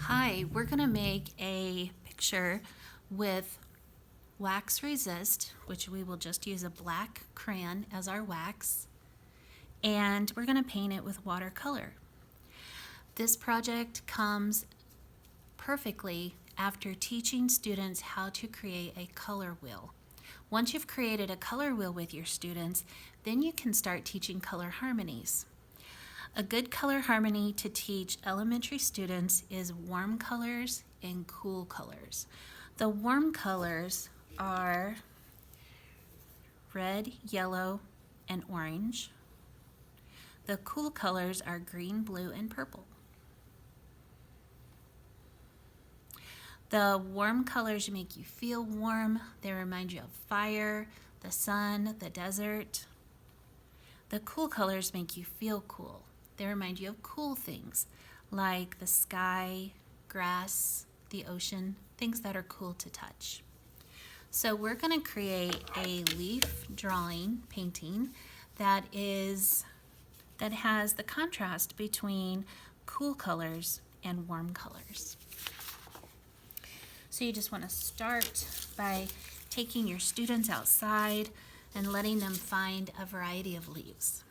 Hi, we're going to make a picture with wax resist, which we will just use a black crayon as our wax, and we're going to paint it with watercolor. This project comes perfectly after teaching students how to create a color wheel. Once you've created a color wheel with your students, then you can start teaching color harmonies. A good color harmony to teach elementary students is warm colors and cool colors. The warm colors are red, yellow, and orange. The cool colors are green, blue, and purple. The warm colors make you feel warm. They remind you of fire, the sun, the desert. The cool colors make you feel cool. They remind you of cool things like the sky, grass, the ocean, things that are cool to touch. So we're going to create a leaf drawing painting that has the contrast between cool colors and warm colors. So you just want to start by taking your students outside and letting them find a variety of leaves.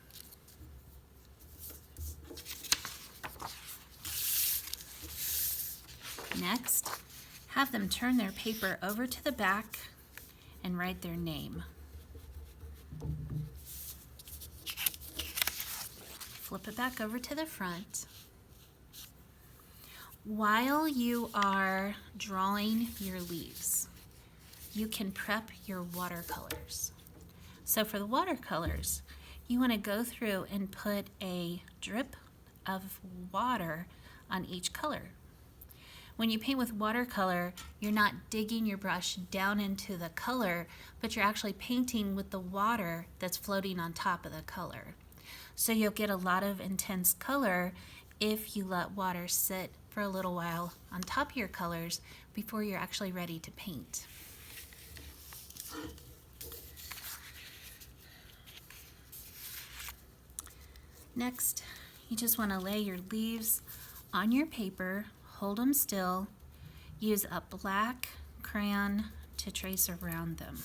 Next, have them turn their paper over to the back and write their name. Flip it back over to the front. While you are drawing your leaves, you can prep your watercolors. So for the watercolors, you want to go through and put a drip of water on each color. When you paint with watercolor, you're not digging your brush down into the color, but you're actually painting with the water that's floating on top of the color. So you'll get a lot of intense color if you let water sit for a little while on top of your colors before you're actually ready to paint. Next, you just want to lay your leaves on your paper, hold them still, use a black crayon to trace around them.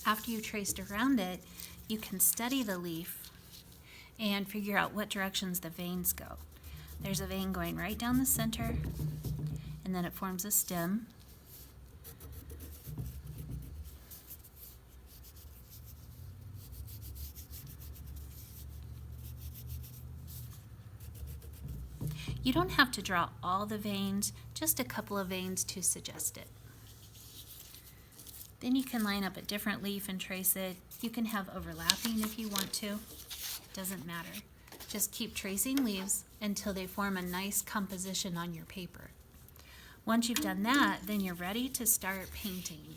After you've traced around it, you can study the leaf and figure out what directions the veins go. There's a vein going right down the center, and then it forms a stem. You don't have to draw all the veins, just a couple of veins to suggest it. Then you can line up a different leaf and trace it. You can have overlapping if you want to. Doesn't matter. Just keep tracing leaves until they form a nice composition on your paper. Once you've done that, then you're ready to start painting.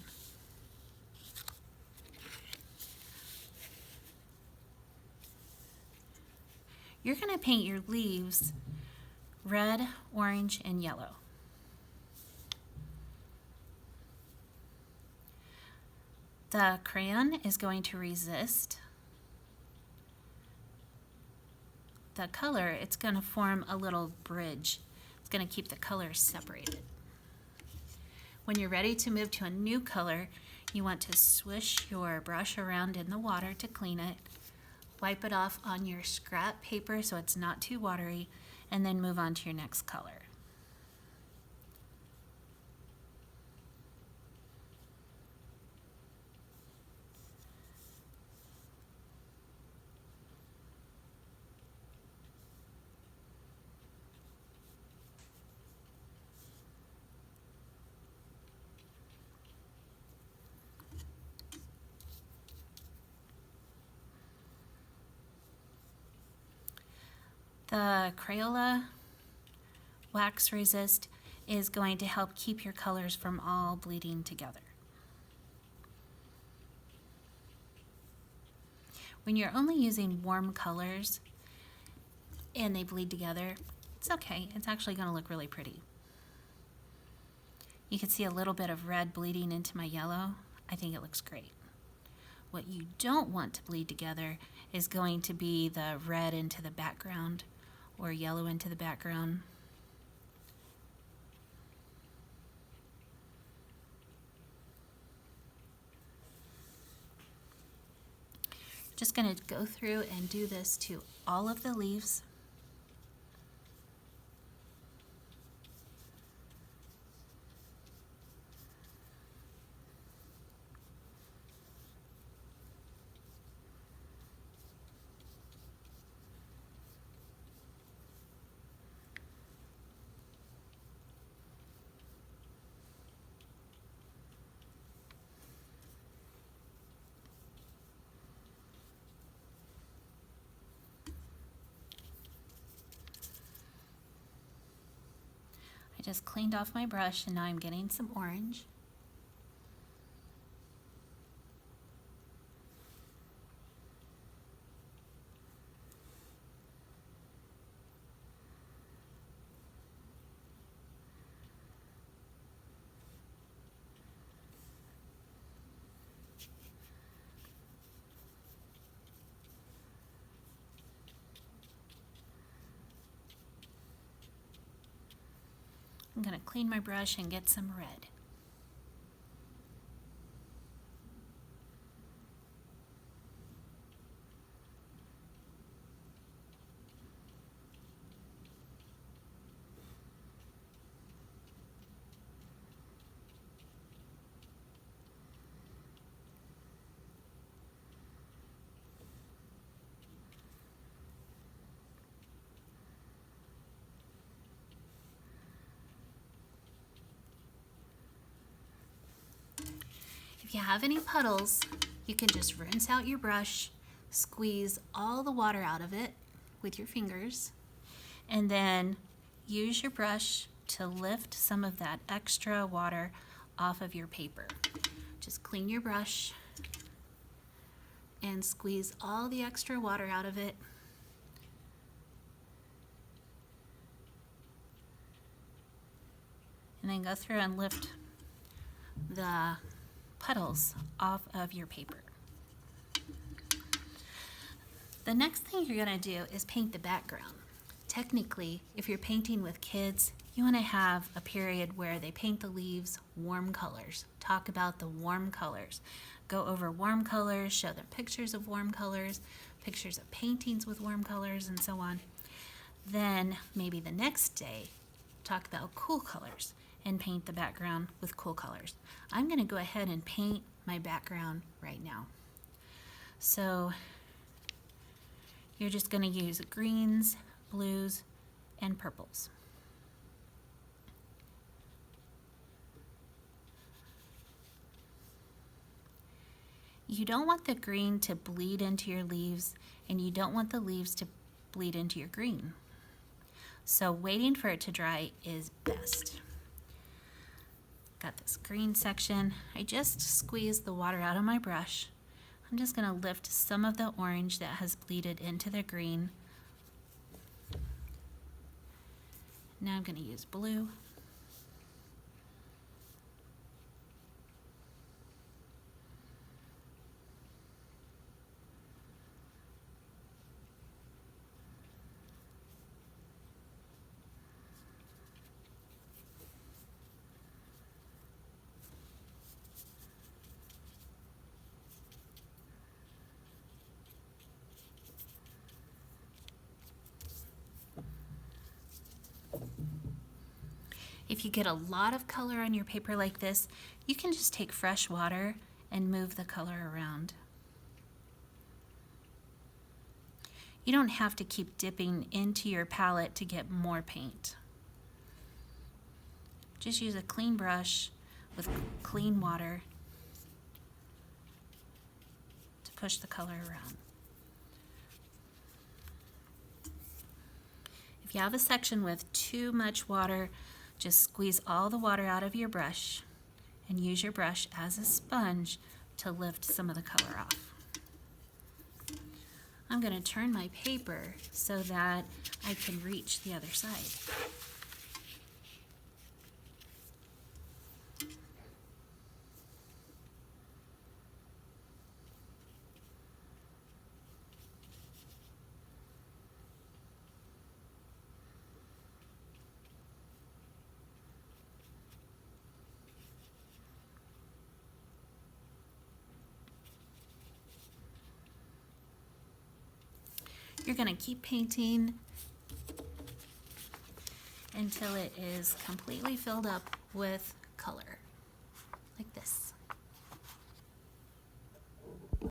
You're going to paint your leaves red, orange, and yellow. The crayon is going to resist the color. It's going to form a little bridge. It's going to keep the colors separated. When you're ready to move to a new color, you want to swish your brush around in the water to clean it, wipe it off on your scrap paper so it's not too watery, and then move on to your next color. The Crayola wax resist is going to help keep your colors from all bleeding together. When you're only using warm colors and they bleed together, it's okay. It's actually going to look really pretty. You can see a little bit of red bleeding into my yellow. I think it looks great. What you don't want to bleed together is going to be the red into the background or yellow into the background. Just going to go through and do this to all of the leaves. I just cleaned off my brush and now I'm getting some orange. I'm going to clean my brush and get some red. If you have any puddles, you can just rinse out your brush, squeeze all the water out of it with your fingers, and then use your brush to lift some of that extra water off of your paper. Just clean your brush and squeeze all the extra water out of it. And then go through and lift the puddles off of your paper. The next thing you're going to do is paint the background. Technically, if you're painting with kids, you want to have a period where they paint the leaves warm colors. Talk about the warm colors. Go over warm colors, show them pictures of warm colors, pictures of paintings with warm colors, and so on. Then maybe the next day, talk about cool colors and paint the background with cool colors. I'm going to go ahead and paint my background right now. So you're just going to use greens, blues, and purples. You don't want the green to bleed into your leaves, and you don't want the leaves to bleed into your green. So waiting for it to dry is best. Got this green section. I just squeezed the water out of my brush. I'm just going to lift some of the orange that has bleeded into the green. Now I'm going to use blue. If you get a lot of color on your paper like this, you can just take fresh water and move the color around. You don't have to keep dipping into your palette to get more paint. Just use a clean brush with clean water to push the color around. If you have a section with too much water, Just squeeze all the water out of your brush and use your brush as a sponge to lift some of the color off. I'm going to turn my paper so that I can reach the other side. You're going to keep painting until it is completely filled up with color.